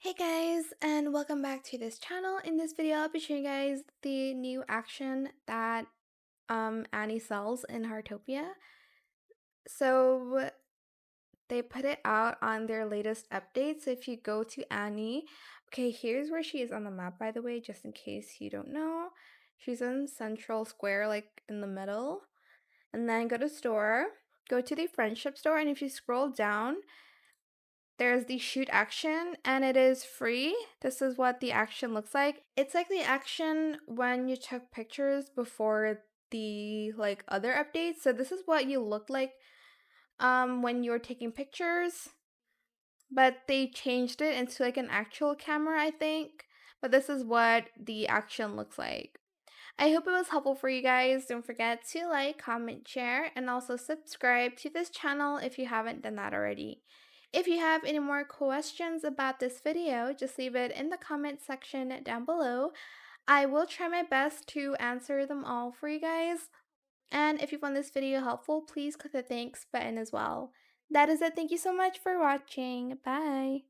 Hey guys, and welcome back to this channel. In this video, I'll be showing you guys the new action that Annie sells in Heartopia. So they put it out on their latest update. So if you go to Annie, okay, here's where she is on the map, by the way, just in case you don't know. She's in Central Square, like in the middle. And then go to store, go to the friendship store, and if you scroll down, there's the shoot action and it is free. This is what the action looks like. It's like the action when you took pictures before the other updates. So this is what you look like when you're taking pictures, but they changed it into like an actual camera, I think. But this is what the action looks like. I hope it was helpful for you guys. Don't forget to like, comment, share, and also subscribe to this channel if you haven't done that already. If you have any more questions about this video, just leave it in the comment section down below. I will try my best to answer them all for you guys. And if you found this video helpful, please click the thanks button as well. That is it. Thank you so much for watching. Bye.